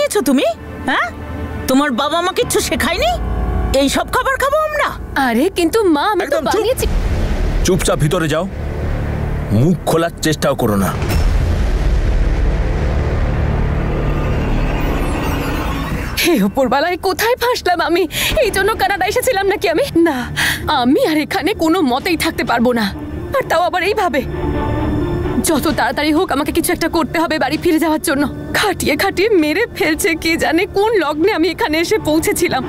গেছো তুমি? হ্যাঁ, তোমার বাবা মা কিচ্ছু শেখায়নি? এই সব খাবার খাবো আমরা? আরে কিন্তু মা, আমি তো বানিয়েছি। চুপচাপ ভিতরে যাও, মুখ খোলার চেষ্টাও করো না। হে উপরবালায়, কোথায় ফাঁসলাম আমি? এই জন্য কানাডা এসেছিলাম নাকি আমি? না, আমি আর এখানে কোনো মতেই থাকতে পারবো না, আর তাও আবার এইভাবে। যত তাড়াতাড়ি হোক আমাকে কিছু একটা করতে হবে বাড়ি ফিরে যাওয়ার জন্য। খাটিয়ে খাটিয়ে মেরে ফেলছে, কে জানে কোন লগ্নে আমি এখানে এসে পৌঁছেছিলাম।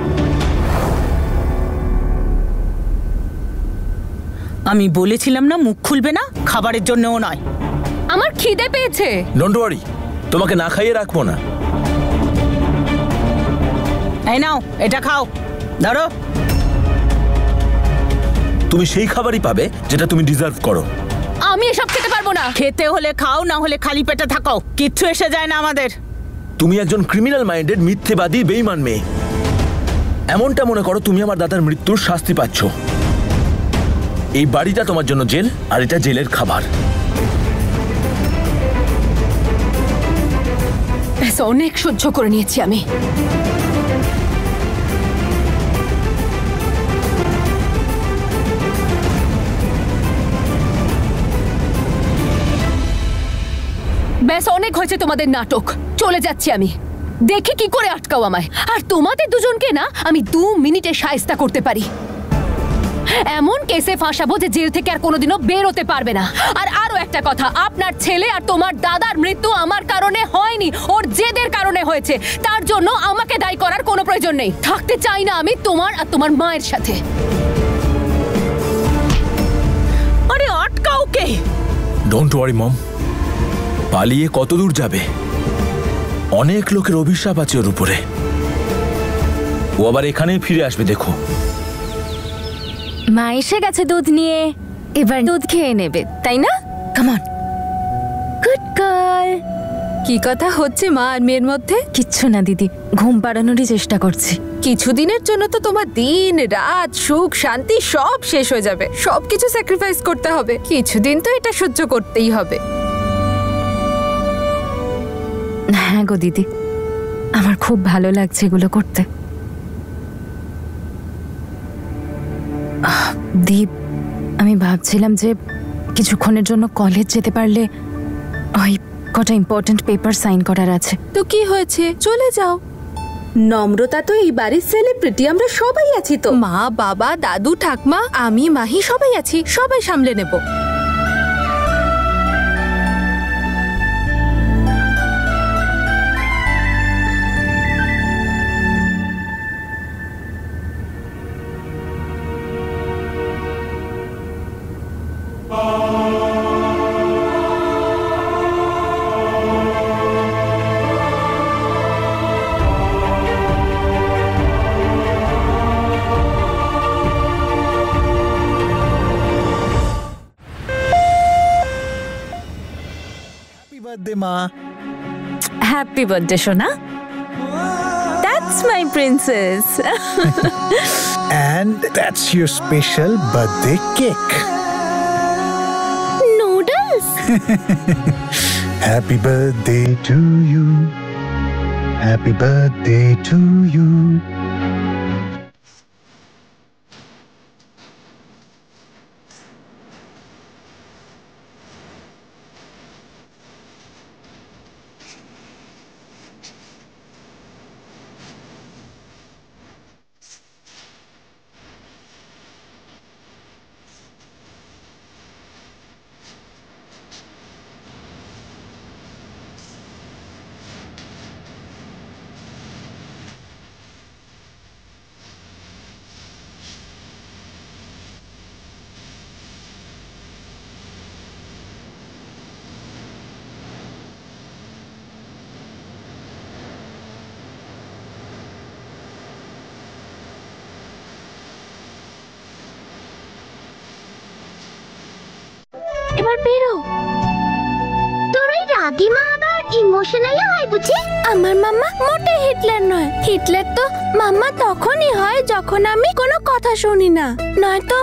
আমি বলেছিলাম না মুখ খুলবে না, খাবারের জন্যও নয়। আমার খিদে পেয়েছে। ডোন্ট ওয়ারি, তোমাকে না খাইয়ে রাখবো না। এই নাও, এটা খাও, ধরো। তুমি সেই খাবারই পাবে যেটা তুমি ডিজার্ভ করো। আমি এসব খেতে পারবো না। খেতে হলে খাও, না হলে খালি পেটে থাকো, কিচ্ছু এসে যায় না আমাদের। তুমি একজন ক্রিমিনাল মাইন্ডেড, মিথ্যেবাদী, বেঈমান মেয়ে। এমনটা মনে করো তুমি আমার দাদার মৃত্যুর শাস্তি পাচ্ছ। এই বাড়িটা তোমার জন্য জেল, আর এটা জেলের খাবার। অনেক সহ্য করে নিয়েছি আমি। ব্যাস, অনেক হয়েছে তোমাদের নাটক। চলে যাচ্ছি আমি, দেখি কি করে আটকাও আমায়। আর তোমাদের দুজনকে না আমি 2 মিনিটে শায়েস্তা করতে পারি। এমন কেসে ফাঁসাবো যে জেল থেকে আর কোনোদিনও বের হতে পারবে না। আর আরো একটা কথা, আপনার ছেলে আর তোমার দাদার মৃত্যু আমার কারণে হয়নি, ওর জেদের কারণে হয়েছে। তার জন্য আমাকে দায়ী করার কোনো প্রয়োজন নেই। থাকতে চাই না আমি তোমার আর তোমার মায়ের সাথে। আরে আটকাও কে? ডোন্ট ওয়ারি মম, পালিয়ে কত দূর যাবে? অনেক লোকের অভিশাপ আছে ওর উপরে। ও আবার এখানেই ফিরে আসবে, দেখো। মা এসে গেছে দুধ নিয়ে, এবার দুধ খেয়ে নেবে, তাই না? Come on, good girl. কি কথা হচ্ছে মা আর মেয়ের মধ্যে? কিচ্ছু না দিদি, ঘুম পাড়ানোরই চেষ্টা করছি। কিছুদিনের জন্য তো তোমার দিন রাত সুখ শান্তি সব শেষ হয়ে যাবে। সবকিছু স্যাক্রিফাইস করতে হবে। কিছুদিন তো এটা সহ্য করতেই হবে। হ্যাঁ গো দিদি, আমার খুব ভালো লাগছে এগুলো করতে। দীপ, আমি ভাবছিলাম যে কিছুক্ষণের জন্য কলেজ যেতে পারলে ওই কটা ইম্পর্টেন্ট পেপার সাইন করার আছে। তো কি হয়েছে, চলে যাও। নম্রতা তো এই বাড়ির সেলিব্রিটি, আমরা সবাই আছি তো। মা বাবা দাদু ঠাকমা আমি মাহি সবাই আছি, সবাই সামলে নেব। হ্যাপি বার্থডে সোনা। That's my princess. And that's your special birthday cake. Noodles. Happy birthday to you. Happy birthday to you. এবার বেরো। তোর ওই রাগিমা আবার ইমোশনাল হয় বুঝি? আমার মাম্মা মোটে হিটলার নয়। হিটলার তো মাম্মা তখনই হয় যখন আমি কোনো কথা শুনি না, নয়তো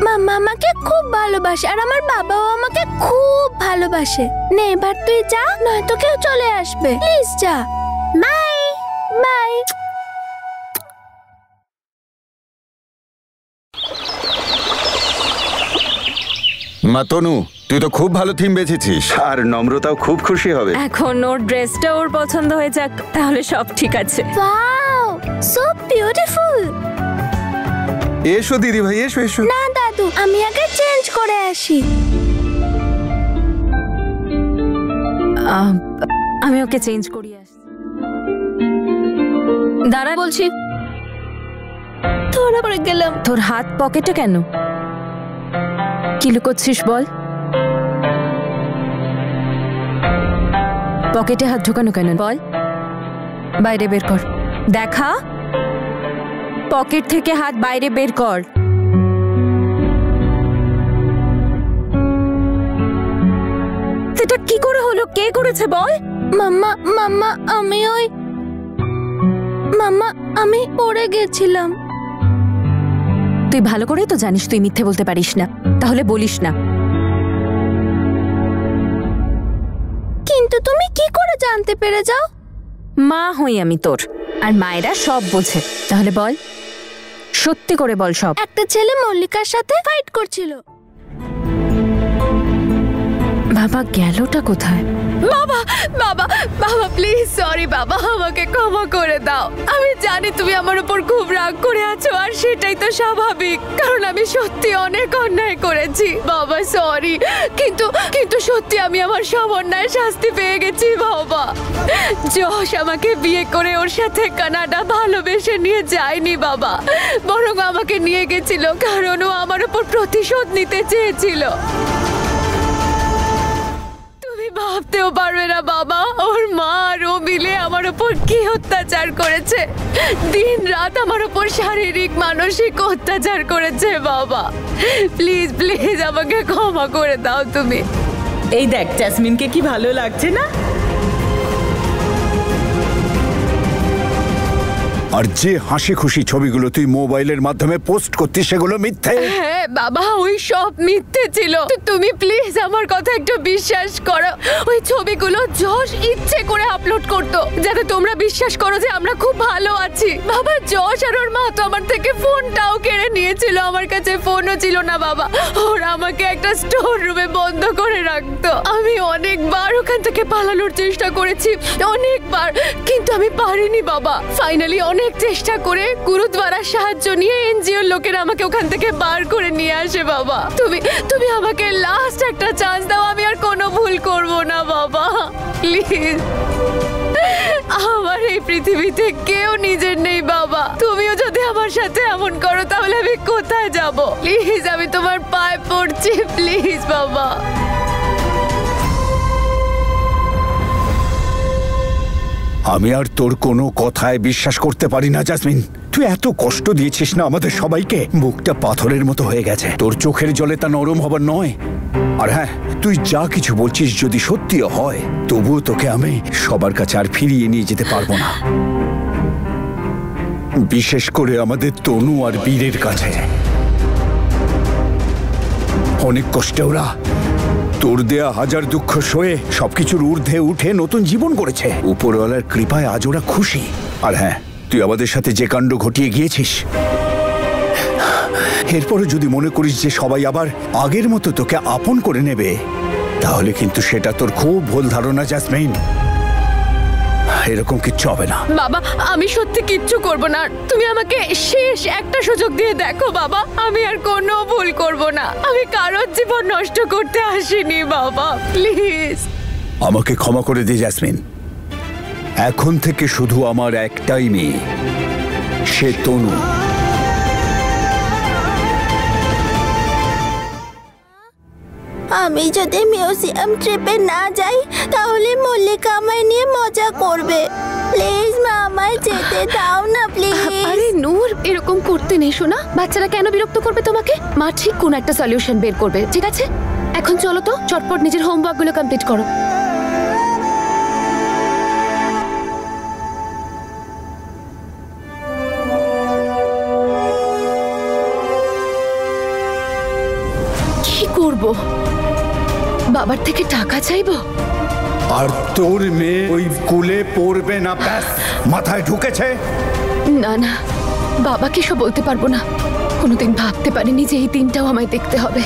মাম্মা আমাকে খুব ভালোবাসে আর আমার বাবাও আমাকে খুব ভালোবাসে। নে এবার তুই যা, নয়তো কেউ চলে আসবে। প্লিজ যা। বাই। বাই। মা তনু, তুই তো খুব ভালো থিম বেছেছিস, আর নম্রতাও খুব খুশি হবে। এখন ওর ড্রেসটা ওর পছন্দ হয়ে যাক, তাহলে সব ঠিক আছে। Wow, so beautiful. এসো দিদি ভাই, এসো এসো। না দাদু, আমি আগে চেঞ্জ করে আসি। আমি ওকে চেঞ্জ করিয়ে আসছি। দাঁড়া বলছি। ধরা পড়ে গেলাম। তোর হাত পকেটে কেন? কি লুকোচ্ছিস বল? পকেটে হাত ঢোকানো কেন বল? বাইরে বের কর। দেখা, পকেট থেকে হাত বাইরে বের কর। সেটা কি করে হলো? কে করেছে বল? মাম্মা মাম্মা আমি পড়ে গেছিলাম। তুই ভালো করেই তো জানিস তুই মিথ্যে বলতে পারিস না, তাহলে বলিস না। কিন্তু তুমি কি করে জানতে পেরে যাও? মা হই আমি তোর, আর মায়েরা সব বোঝে। তাহলে বল, সত্যি করে বল সব। একটা ছেলে মল্লিকার সাথে ফাইট করছিল। বাবা গেলটা কোথায়? বাবা বাবা বাবা প্লিজ, সরি বাবা, আমাকে ক্ষমা করে দাও। আমি জানি তুমি আমার উপর খুব রাগ করে আছো, আর সেটাই তো স্বাভাবিক, কারণ আমি সত্যি অনেক অন্যায় করেছি বাবা, সরি। কিন্তু সত্যি আমি আমার সব অন্যায় শাস্তি পেয়ে গেছি বাবা। যশ আমাকে বিয়ে করে ওর সাথে কানাডা ভালোবেসে নিয়ে যায়নি বাবা, বরং আমাকে নিয়ে গেছিল কারণ ও আমার উপর প্রতিশোধ নিতে চেয়েছিল। ভাবতেও পারবে না বাবা, ওর মা আর ও মিলে আমার উপর কি অত্যাচার করেছে। দিন রাত আমার উপর শারীরিক মানসিক অত্যাচার করেছে বাবা। প্লিজ প্লিজ আমাকে ক্ষমা করে দাও তুমি। এই দেখ জ্যাসমিনকে কি ভালো লাগছে না? আর যে হাসি খুশি ছবিগুলো তুই মোবাইলের মাধ্যমে পোস্ট করতিস সেগুলো মিথ্যে। হ্যাঁ বাবা, ওই সব মিথ্যে ছিল। তুমি প্লিজ আমার কথা একটু বিশ্বাস করো। ওই ছবিগুলো যশ ইচ্ছে করে আপলোড করতো যাতে তোমরা বিশ্বাস করো যে আমরা খুব ভালো আছি। বাবা যশ আর ওর মা তো আমার থেকে ফোনটাও কেড়ে নিয়েছিল, আমার কাছে ফোনও ছিল না বাবা। ওরা আমাকে একটা স্টোর রুমে বন্ধ করে রাখতো। আমি অনেকবার ওখান থেকে পালানোর চেষ্টা করেছি, অনেকবার, কিন্তু আমি পারিনি বাবা। ফাইনালি অনেক চেষ্টা করে গুরুদ্বারার সাহায্য নিয়ে এনজিওর লোকেরা আমাকে ওখান থেকে বার করে নিয়ে আসে বাবা। তুমি আমাকে লাস্ট একটা চান্স দাও, আমি আর কোনো ভুল করব না বাবা, প্লিজ। আমার এই পৃথিবীতে কেউ নিজের নেই বাবা। তুমিও যদি আমার সাথে এমন করো তাহলে আমি কোথায় যাব? প্লিজ, আমি তোমার পায়ে পড়ছি, প্লিজ বাবা। আমি আর তোর কোনো কথায় বিশ্বাস করতে পারি না জাসমিন। তুই এত কষ্ট দিয়েছিস না আমাদের সবাইকে, বুকটা পাথরের মতো হয়ে গেছে। তোর চোখের জলে তা নরম হবার নয়। আর হ্যাঁ, তুই যা কিছু বলছিস যদি সত্যিও হয়, তবুও তোকে আমি সবার কাছে আর ফিরিয়ে নিয়ে যেতে পারবো না, বিশেষ করে আমাদের তনু আর বীরের কাছে। অনেক কষ্টে ওরা তোর দেয়া হাজার দুঃখ সয়ে সবকিছুর ঊর্ধ্বে উঠে নতুন জীবন করেছে। উপরওয়ালার কৃপায় আজ ওরা খুশি। আর হ্যাঁ, তুই আমাদের সাথে যে কাণ্ড ঘটিয়ে গিয়েছিস, এরপরে যদি মনে করিস যে সবাই আবার আগের মতো তোকে আপন করে নেবে, তাহলে কিন্তু সেটা তোর খুব ভুল ধারণা জাসমিন। এরকম কিচ্ছু হবে না বাবা, আমি সত্যি কিচ্ছু করব না। তুমি আমাকে শেষ একটা সুযোগ দিয়ে দেখো বাবা, আমি আর কোনো ভুল করব না। আমি কারোর জীবন নষ্ট করতে আসিনি বাবা, প্লিজ। আমাকে ক্ষমা করে দে জাসমিন। এখন থেকে শুধু আমার একটাই মেয়ে, সে তনু। আমি যদি মিউজিয়াম ট্রিপে না যাই তাহলে মল্লিকা আমায় নিয়ে মজা করবে। প্লিজ মা, আমায় যেতে দাও না প্লিজ। আরে নূর, এরকম করতে নেই শোনা। বাচ্চারা কেন বিরক্ত করবে তোমাকে? মা ঠিক কোন একটা সলিউশন বের করবে, ঠিক আছে? এখন চলো তো, চটপট নিজের হোমওয়ার্কগুলো কমপ্লিট করো। কি করব? বাবার থেকে টাকা চাইবো? আর তোর মেয়ে ওই স্কুলে পড়বে না, ব্যাস। মাথায় ঢুকেছে? না না, বাবাকে সব বলতে পারবো না। কোনোদিন ভাবতে পারিনি যে এই দিনটাও আমায় দেখতে হবে।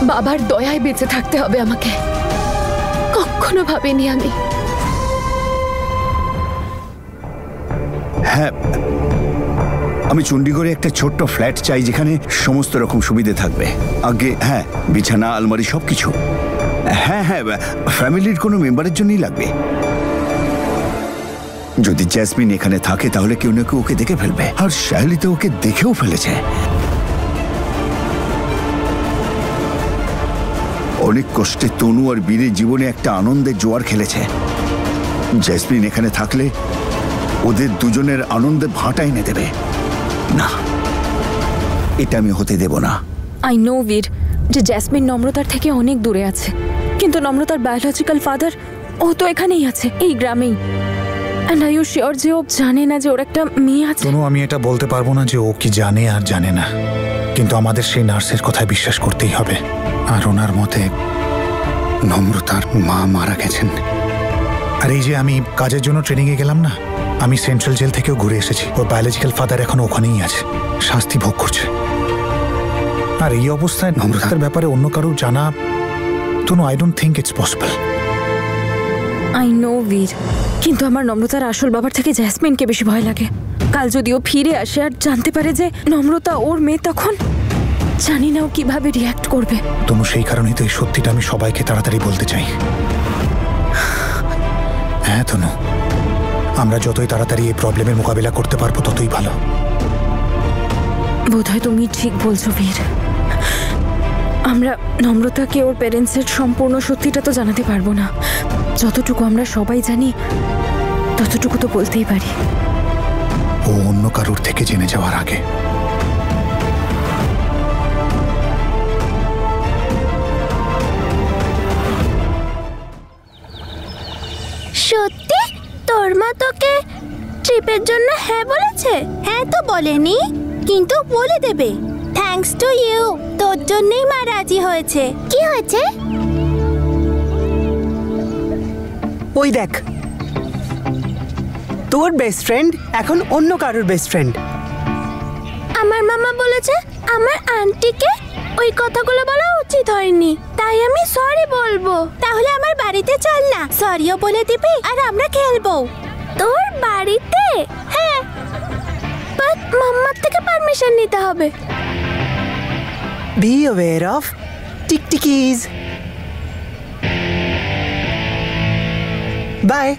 বাবার দয়ায় বেঁচে থাকতে হবে আমাকে। কখনো ভাবিনি আমি। হ্যাঁ, আমি চণ্ডীগড়ে একটা ছোট্ট ফ্ল্যাট চাই যেখানে সমস্ত রকম সুবিধে থাকবে। আগে হ্যাঁ, বিছানা, আলমারি, সবকিছু। হ্যাঁ হ্যাঁ, ফ্যামিলির কোনো মেম্বারের জন্যই লাগবে। যদি জ্যাসমিন এখানে থাকে তাহলে কেউ না কেউ ওকে দেখে ফেলবে, আর শাহলি তো ওকে দেখেও ফেলেছে। অনেক কষ্টে তনু আর বীরের জীবনে একটা আনন্দের জোয়ার খেলেছে। জ্যাসমিন এখানে থাকলে ওদের দুজনের আনন্দে ভাটা এনে দেবে। না, এটা আমি হতে দেব না। আই নো বীর যে জ্যাসমিন নম্রতার থেকে অনেক দূরে আছে, কিন্তু নম্রতার বায়োলজিক্যাল ফাদার ও তো এখানেই আছে, এই গ্রামেই। এন্ড আই ইউ শিওর যে ও জানে না যে ওর একটা মেয়ে আছে? তনু, আমি এটা বলতে পারবো না যে ও কি জানে আর জানে না, কিন্তু আমাদের সেই নার্সের কথায় বিশ্বাস করতেই হবে। আর ওনার মতে নম্রতার মা মারা গেছেন। আর এই যে আমি কাজের জন্য ট্রেনিংয়ে গেলাম না, আমি সেন্ট্রাল জেল থেকেও ঘুরে এসেছি। ওর বায়োলজিক্যাল ফাদার এখনো ওখানেই আছে, শাস্তি ভোগ করছে। আর এই অবস্থায় নম্রতার ব্যাপারে অন্য কারো জানা, Tanu, I don't think it's possible. I know Veer, কিন্তু আমার নম্রতার আসল বাবার থেকে জ্যাসমিনকে বেশি ভয় লাগে। কাল যদি ও ফিরে আসে আর জানতে পারে যে নম্রতা ওর মেয়ে, তখন জানি না ও কিভাবে রিয়াক্ট করবে। তনু, সেই কারণেই তো এই সত্যিটা আমি সবাইকে তাড়াতাড়ি বলতে চাই। হ্যাঁ তনু, আমরা যতই তাড়াতাড়ি এই প্রবলেমের মোকাবিলা করতে পারবো ততই ভালো। বোধহয় তুমি ঠিক বলছো বীর। আমরা নম্রতাকে ওর প্যারেন্টসের সম্পূর্ণ সত্যিটা তো জানাতে পারবো না। যতটুকু আমরা সবাই জানি ততটুকু তো বলতেই পারি। ও অন্য কারোর থেকে জেনে যাওয়ার আগে। সত্যি তোর মা তোকে ট্রিপের জন্য হ্যাঁ বলেছে? হ্যাঁ তো বলেনি, কিন্তু বলে দেবে। থ্যাঙ্কস টু ইউ, তোর জন্যই মা রাজি হয়েছে। কি হয়েছে? ওই দেখ, তোর বেস্ট ফ্রেন্ড এখন অন্য কারোর বেস্ট ফ্রেন্ড। আমার মামা বলেছে আমার আন্টিকে ওই কথাগুলো বলা উচিত হয়নি, তাই আমি সরি বলবো। তাহলে আমার বাড়িতে চল না, সরিও বলে দিবি আর আমরা খেলবো। তোর বাড়িতে? হ্যাঁ, বাট মাম্মার থেকে পারমিশন নিতে হবে। বি অ্যাওয়্যার অফ টিকটিকিজ। বাই।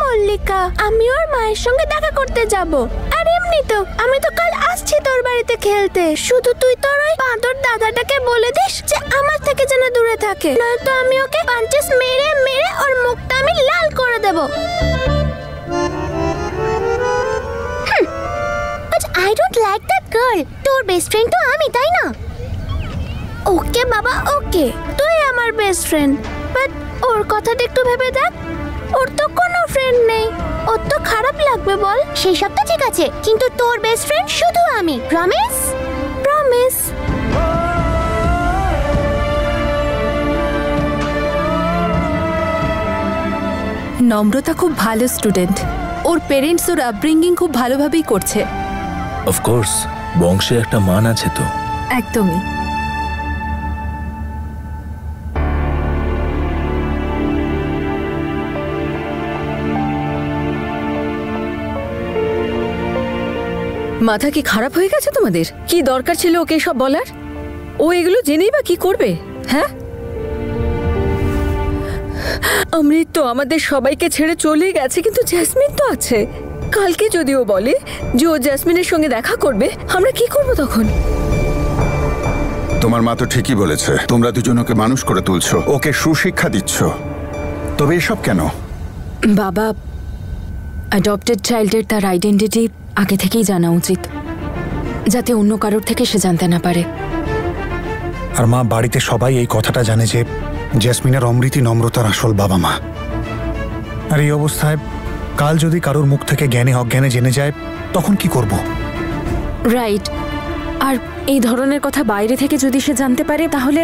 মল্লিকা, আমি ওর মায়ের সঙ্গে দেখা করতে যাব। আর এমনি তো আমি তো কাল আসছি তোর বাড়িতে খেলতে। শুধু তুই তোর ওই বাঁদর দাদাটাকে বলে দিস যে আমার থেকে যেন দূরে থাকে, নয়তো আমি ওকে পাঞ্চেস মেরে মেরে ওর মুখটা আমি লাল করে দেব। But I don't like that girl. তোর বেস্ট ফ্রেন্ড তো আমি, তাই না? ওকে বাবা, ওকে, তুই আমার বেস্ট ফ্রেন্ড, বাট ওর কথাটা একটু ভেবে দেখ। ওর তো কোনো ফ্রেন্ড নেই, ওর তো খারাপ লাগবে বল। সেই সব তো ঠিক আছে, কিন্তু তোর বেস্ট ফ্রেন্ড শুধু আমি। প্রমিস? প্রমিস। নম্রতা খুব ভালো স্টুডেন্ট, ওর পেরেন্টস ওর আপব্রিঙ্গিং খুব ভালোভাবেই করছে। অফকোর্স, বংশে একটা মান আছে তো। একদমই। মাথা কি খারাপ হয়ে গেছে তোমাদের? কি দরকার ছিল ওকে সব বলার? ও এগুলো জেনেই বা কি করবে? হ্যাঁ, অমৃত তো আমাদের সবাইকে ছেড়ে চলে গেছে, কিন্তু জ্যাসমিন তো আছে। কালকে যদি ও বলে যে ও জ্যাসমিনের সঙ্গে দেখা করবে, আমরা কি করব তখন? তোমার মা তো ঠিকই বলেছে, তোমরা দুজন ওকে মানুষ করে তুলছো, ওকে সুশিক্ষা দিচ্ছ, তবে এসব কেন? বাবা, অ্যাডপ্টেড চাইল্ডের তার আইডেন্টিটি আগে থেকেই জানা উচিত, যাতে অন্য কারোর থেকে সে জানতে না পারে। আর মা, বাড়িতে সবাই এই কথাটা জানে যে জেসমিন আর অমৃতি নম্রতার আসল বাবা মা। আর এই অবস্থায় কাল যদি কারোর মুখ থেকে জ্ঞানে অজ্ঞানে জেনে যায়, তখন কি করব? রাইট। আর এই ধরনের কথা বাইরে থেকে যদি সে জানতে পারে, তাহলে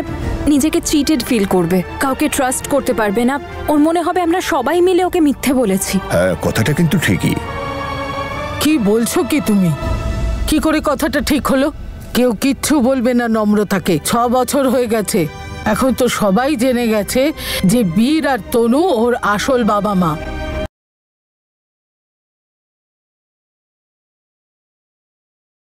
নিজেকে চিটেড ফিল করবে, কাউকে ট্রাস্ট করতে পারবে না। ওর মনে হবে আমরা সবাই মিলে ওকে মিথ্যে বলেছি। হ্যাঁ, কথাটা কিন্তু ঠিকই। কি বলছো কি তুমি? কি করে কথাটা ঠিক হলো? কেউ কিচ্ছু বলবে না নম্রতাকে। 6 বছর হয়ে গেছে, এখন তো সবাই জেনে গেছে যে বীর আর তনু ওর আসল বাবা মা।